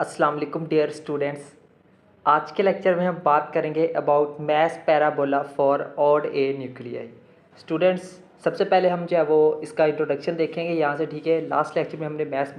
अस्सलाम वालेकुम dear students. आज के लेक्चर में हम बात करेंगे about mass parabola for odd A nuclei. Students, सबसे पहले हम जो है वो इसका इंट्रोडक्शन देखेंगे यहाँ से, ठीक है। लास्ट लेक्चर में हमने मैस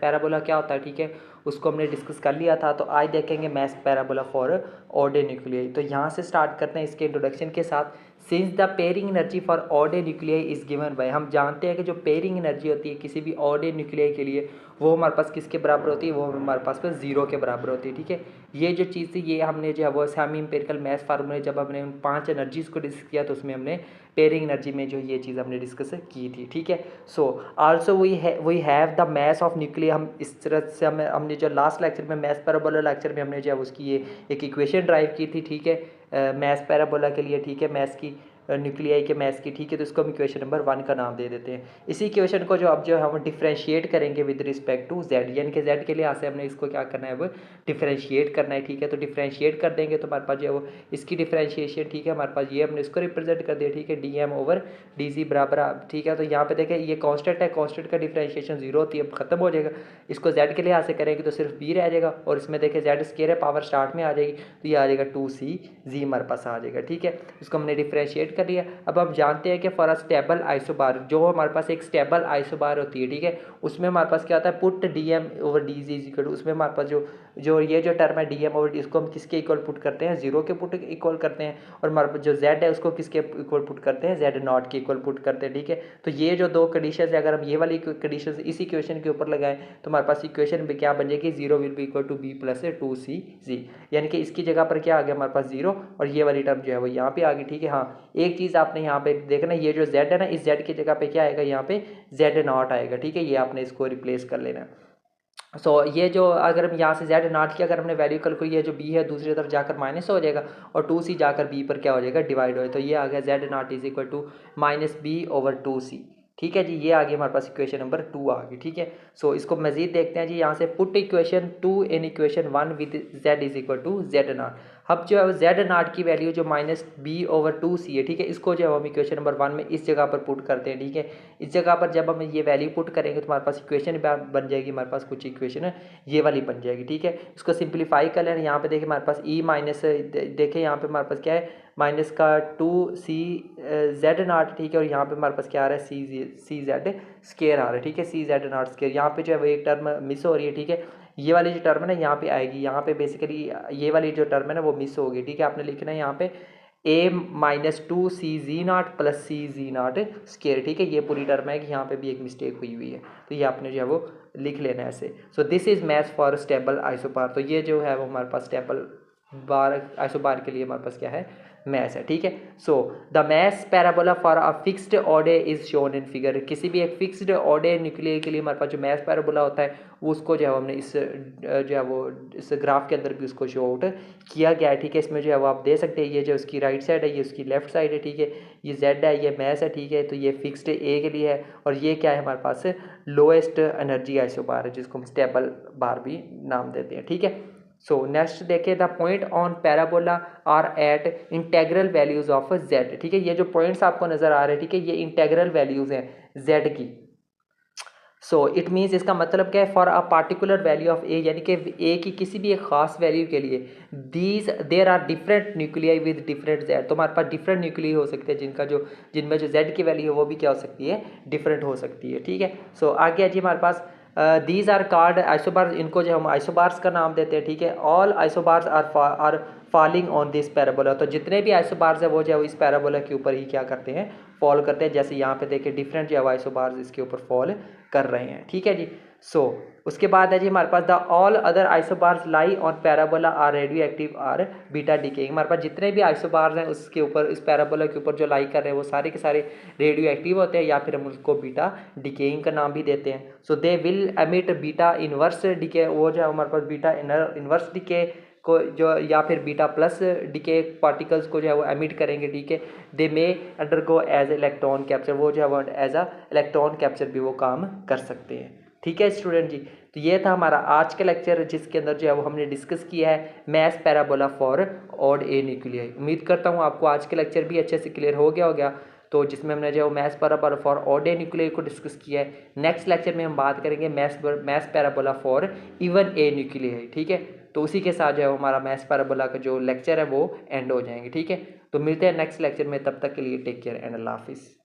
पैराबोला क्या होता है, ठीक है, उसको हमने डिस्कस कर लिया था। तो आज देखेंगे mass parabola for odd A nuclei. तो यहाँ से स्टार्ट करते हैं इसके इंट्रोडक्शन के साथ। Since the pairing energy for odd A nuclei is given by, हम जानते हैं कि जो पेयरिंग एनर्जी होती है किसी भी ऑड ए न्यूक्लियाई के लिए, वो हमारे पास किसके बराबर होती है, वो हमारे पास में ज़ीरो के बराबर होती है, ठीक है। ये जो चीज़ थी ये हमने जो है वो सेमी इंपेरिकल मैथ्स फार्मूले जब हमने उन 5 एनर्जीज़ को डिस्कस किया तो उसमें हमने पेयरिंग एनर्जी में जो ये चीज़ हमने डिस्कस की थी, ठीक है। So also we have the mass of nuclear. हम इस तरह से हमने जो लास्ट लेक्चर में मैस पैराबोला लेक्चर में हमने जो है उसकी ये एक इक्वेशन ड्राइव की थी, ठीक है, मैस पैराबोला के लिए, ठीक है, मैस की न्यूक्लियाई के मैस की, ठीक है। तो इसको हम इक्वेशन नंबर 1 का नाम दे देते हैं। इसी इक्वेशन को जो अब जो हम डिफरेंशिएट करेंगे विद रिस्पेक्ट टू जेड, यानी कि जेड के लिहाज से हमने इसको क्या करना है, वो डिफरेंशिएट करना है, ठीक है। तो डिफरेंशिएट कर देंगे तो हमारे पास जो है वो इसकी डिफरेंशिएशन, ठीक है, हमारे पास ये हमने इसको रिप्रेजेंट कर दिया, ठीक है, D M over D G बराबर, ठीक है। तो यहाँ पे देखें ये कॉन्स्टेंट है, कॉन्स्टेंट का डिफरेंशिएशन जीरो होती है, अब खत्म हो जाएगा। इसको जेड के लिहाज से करेंगे तो सिर्फ बी रह जाएगा, और इसमें देखें जेड स्केयर है, पावर स्टार्ट में आ जाएगी, तो ये आ जाएगा 2c जी हमारे पास आ जाएगा, ठीक है। इसको हमने डिफरेंशिएट कर लिया। अब हम जानते हैं कि फॉर अ स्टेबल आइसोबार, जो हमारे पास एक स्टेबल आइसोबार होती है, ठीक है, उसमें हमारे पास क्या होता है, put D M over D G is equal to, उसमें हमारे पास जो ये जो टर्म है डी एम ओवर डी, इसको हम किसके इक्वल पुट करते हैं, जीरो के पुट इक्वल करते हैं। और हमारे पास जो जेड है उसको किसके इक्वल पुट करते हैं, जेड नॉट के इक्वल पुट करते हैं, ठीक है। तो ये जो दो कंडीशन है, अगर हम ये वाली कंडीशन इस इक्वेशन के ऊपर लगाएं तो हमारे पास इक्वेशन में क्या बन जाएगी, zero will be equal to B plus 2c G, यानी कि इसकी जगह पर क्या आ गया हमारे पास जीरो, और ये वाली टर्म जो है वो यहाँ पे आ गई, ठीक है। हाँ, एक चीज़ आपने यहाँ पे देखना, ये जो z है ना, इस z की जगह पे क्या आएगा, यहाँ पे z नॉट आएगा, ठीक है। ये आपने इसको रिप्लेस कर लेना है। ये जो अगर हम यहाँ से z नॉट की अगर हमने वैल्यू कैलकुलेट, ये जो b है दूसरी तरफ जाकर माइनस हो जाएगा, और 2c जाकर b पर क्या हो जाएगा, डिवाइड हो, तो ये आ गया z not is equal to minus B over 2c, ठीक है जी। ये आ गई हमारे पास इक्वेशन नंबर 2 आ गई, ठीक है। इसको मजीद देखते हैं जी। यहाँ से put equation 2 in equation 1 with z is equal to z not. अब जो है जेड नॉट की वैल्यू जो माइनस बी ओवर 2c है, ठीक है, इसको जो हम इक्वेशन नंबर 1 में इस जगह पर पुट करते हैं, ठीक है। इस जगह पर जब हम ये वैल्यू पुट करेंगे तो हमारे पास इक्वेशन बन जाएगी, हमारे पास कुछ इक्वेशन ये वाली बन जाएगी, ठीक है। इसको सिंप्लीफाई कर लेना। यहाँ पे देखिए हमारे पास ई माइनस, देखिए यहाँ पे हमारे पास क्या है, माइनस का 2c जेड नॉट, ठीक है, और यहाँ पे हमारे पास क्या आ रहा है, सी जेड स्केयर आ रहा है, ठीक है, सी जेड नॉट स्केयर। यहाँ पे जो है वो एक टर्म मिस हो रही है, ठीक है। ये वाली जो टर्म है ना यहाँ पे आएगी, यहाँ पे बेसिकली ये वाली जो टर्म है ना वो मिस होगी, ठीक है। आपने लिखना है यहाँ पे a minus 2c(z0 plus c(z0 square), ठीक है। ये पूरी टर्म है कि यहाँ पे भी एक मिस्टेक हुई है, तो ये आपने जो है वो लिख लेना है ऐसे। This is maths for stable isobar. तो ये जो है वो हमारे पास स्टेबल बार आइसोबार के लिए हमारे पास क्या है, मैथ्स है, ठीक है। The maths parabola for a fixed order is shown in figure. किसी भी एक फिक्स्ड ऑर्डर न्यूक्लियर के लिए हमारे पास जो मैथ्स पैराबोला होता है वो उसको जो है हमने इस जो है वो इस ग्राफ के अंदर भी उसको शो आउट किया गया है, ठीक है। इसमें जो है वो आप दे सकते हैं, ये जो उसकी राइट साइड है ये उसकी लेफ्ट साइड है, ठीक है। ये जेड है, ये मैथ्स है, ठीक है। तो ये फिक्स्ड ए के लिए है, और ये क्या है हमारे पास लोएस्ट एनर्जी आइसोबार है, जिसको हम स्टेबल बार भी नाम देते हैं, ठीक है। नेक्स्ट देखिए, the point on parabola are at integral values of Z, ठीक है। ये जो पॉइंट्स आपको नजर आ रहे हैं, ठीक है, ये इंटेग्रल वैल्यूज हैं जेड की। इट मीन्स, इसका मतलब क्या है, for a particular value of A, यानी कि ए की किसी भी एक खास वैल्यू के लिए these there are different nuclei with different Z. तो हमारे पास डिफरेंट न्यूक्लियाई हो सकते हैं जिनमें जो जेड की वैल्यू है वो भी क्या हो सकती है, डिफरेंट हो सकती है, ठीक है। आगे जी हमारे पास दीज आर कार्ड आइसोबार, इनको जो हम आइसोबार्स का नाम देते हैं, ठीक है। All isobars are falling on this parabola. तो जितने भी आइसोबार्स है वो जो है इस पैराबोला के ऊपर ही क्या करते हैं, फॉल करते हैं। जैसे यहाँ पे देखिए डिफरेंट जो है आइसोबार्स इसके ऊपर फॉल कर रहे हैं, ठीक है जी। उसके बाद है जी हमारे पास the all other isobars lie on parabola are radio active are beta decaying. हमारे पास जितने भी आइसोबार्स हैं उसके ऊपर, इस पैराबोला के ऊपर जो लाई कर रहे हैं वो सारे के सारे रेडियो एक्टिव होते हैं, या फिर हम उसको बीटा डिकेइंग का नाम भी देते हैं। They will emit beta inverse decay, वो जो है हमारे पास बीटा इनवर्स डिके को जो, या फिर बीटा प्लस डिके पार्टिकल्स को जो है वो एमिट करेंगे, ठीक है। दे मे अंडरगो एज इलेक्ट्रॉन कैप्चर, वो जो है वो एज अ इलेक्ट्रॉन कैप्चर भी वो काम कर सकते हैं, ठीक है स्टूडेंट जी। तो ये था हमारा आज का लेक्चर, जिसके अंदर जो है वो हमने डिस्कस किया है maths parabola for odd A nuclei. उम्मीद करता हूँ आपको आज का लेक्चर भी अच्छे से क्लियर हो गया होगा। तो जिसमें हमने जो है वो maths parabola for odd a nuclear को डिस्कस किया है। नेक्स्ट लेक्चर में हम बात करेंगे maths parabola for even a nuclear, ठीक है। तो उसी के साथ जो है हमारा मैथ्स पैराबोला का जो लेक्चर है वो एंड हो जाएंगे, ठीक है। तो मिलते हैं नेक्स्ट लेक्चर में, तब तक के लिए टेक केयर एंड अल्लाह हाफिज़।